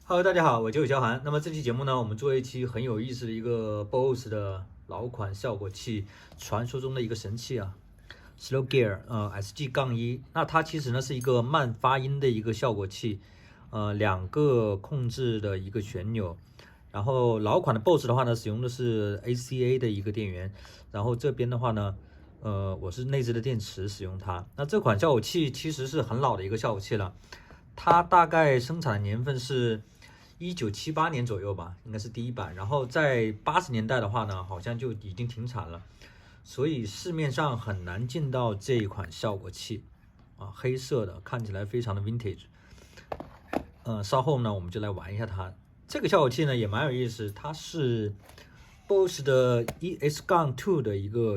Hello，大家好，我就是小韩。那么这期节目呢，我们做一期很有意思的一个 BOSS 的老款效果器，传说中的一个神器啊，Slow Gear SG-1。那它其实呢是一个慢发音的一个效果器，两个控制的一个旋钮。然后老款的 BOSS 的话呢，使用的是 ACA 的一个电源。然后这边的话呢，我是内置的电池使用它。那这款效果器其实是很老的一个效果器了，它大概生产的年份是1978年左右吧，应该是第一版。然后在80年代的话呢，好像就已经停产了，所以市面上很难见到这一款效果器啊，黑色的，看起来非常的 vintage。稍后呢我们就来玩一下它。这个效果器呢也蛮有意思，它是 BOSS 的 ES-2 的一个，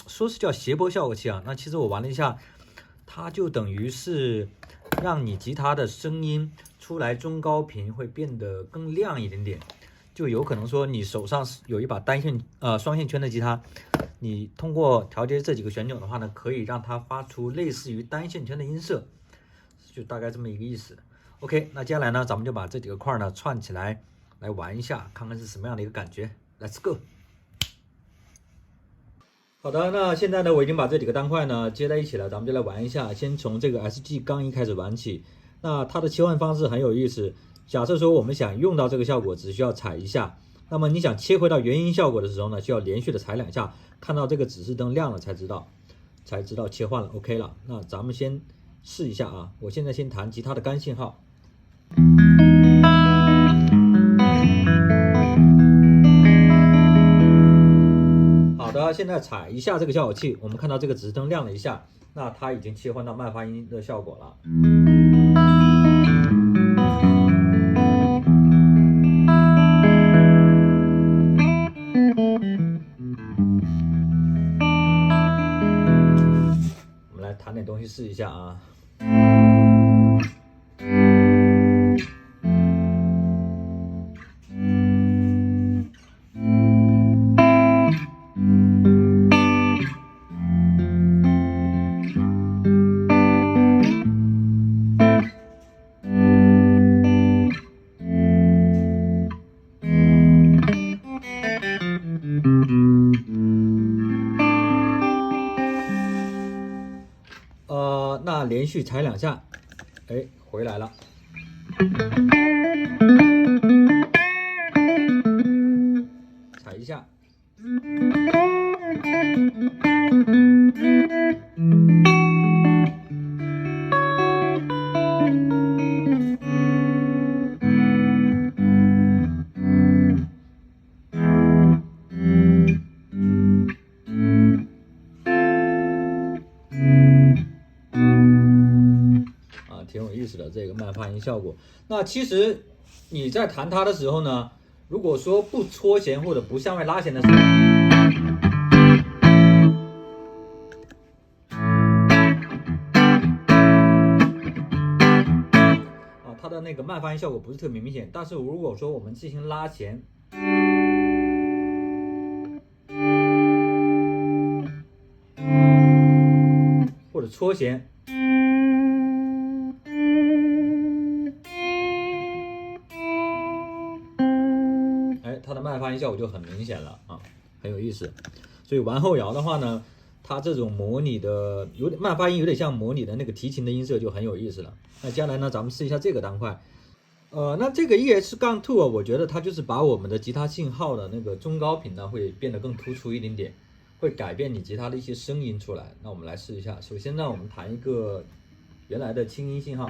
说是叫谐波效果器啊。那其实我玩了一下，它就等于是让你吉他的声音出来中高频会变得更亮一点点，就有可能说你手上有一把双线圈的吉他，你通过调节这几个旋钮的话呢，可以让它发出类似于单线圈的音色，就大概这么一个意思。OK， 那接下来呢，咱们就把这几个块呢串起来，来玩一下，看看是什么样的一个感觉。Let's go。好的，那现在呢，我已经把这几个单块呢接在一起了，咱们就来玩一下。先从这个 SG-1开始玩起。那它的切换方式很有意思。假设说我们想用到这个效果，只需要踩一下。那么你想切回到原音效果的时候呢，需要连续的踩2下，看到这个指示灯亮了才知道切换了 OK 了。那咱们先试一下啊，我现在先弹吉他的干信号。好的，现在踩一下这个效果器，我们看到这个指示灯亮了一下，那它已经切换到慢发音的效果了。我们来弹点东西试一下啊。那连续踩2下，哎，回来了。踩一下。挺有意思的这个慢发音效果。那其实你在弹它的时候呢，如果说不搓弦或者不向外拉弦的时候，它的那个慢发音效果不是特别明显。但是如果说我们进行拉弦，或者搓弦，它的慢发音效果就很明显了啊，很有意思。所以玩后摇的话呢，它这种模拟的有点慢发音，有点像模拟的那个提琴的音色，就很有意思了。那接下来呢，咱们试一下这个单块。那这个 ES-2 我觉得它就是把我们的吉他信号的那个中高频呢会变得更突出一点点，会改变你吉他的一些声音出来。那我们来试一下。首先呢，我们弹一个原来的轻音信号。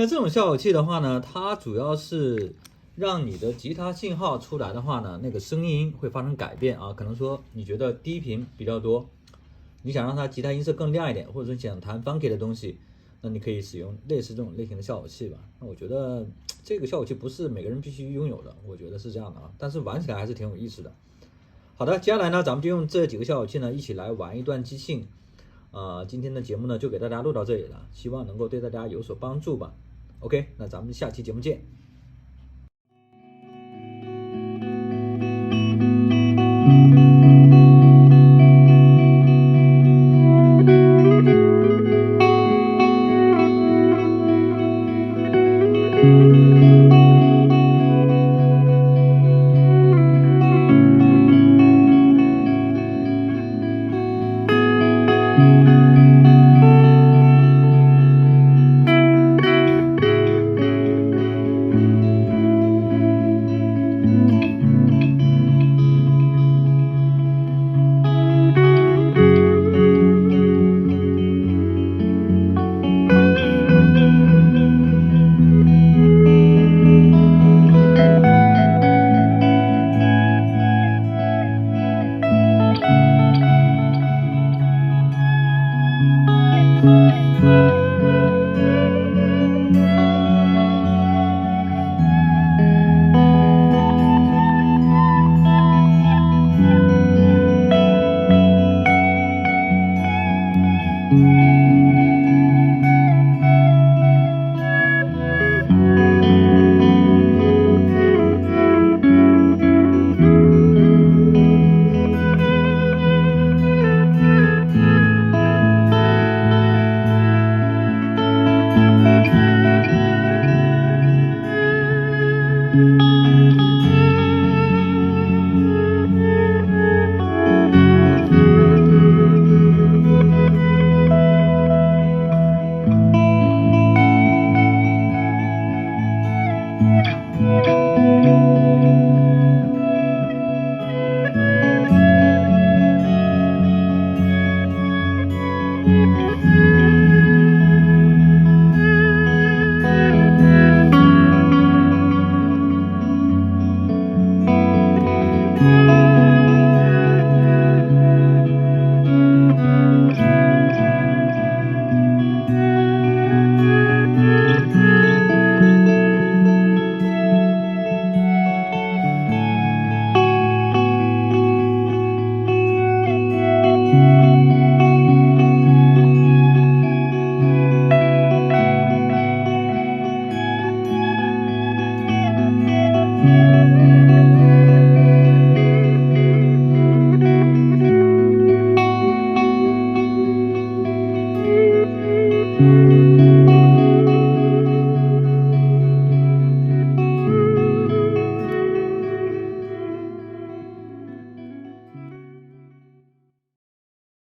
呢，这种效果器的话呢，它主要是让你的吉他信号出来的话呢，那个声音会发生改变啊。可能说你觉得低频比较多，你想让它吉他音色更亮一点，或者说想弹 funky 的东西，那你可以使用类似这种类型的效果器吧。那我觉得这个效果器不是每个人必须拥有的，我觉得是这样的啊。但是玩起来还是挺有意思的。好的，接下来呢，咱们就用这几个效果器呢，一起来玩一段即兴。今天的节目呢，就给大家录到这里了，希望能够对大家有所帮助吧。OK，那咱们下期节目见。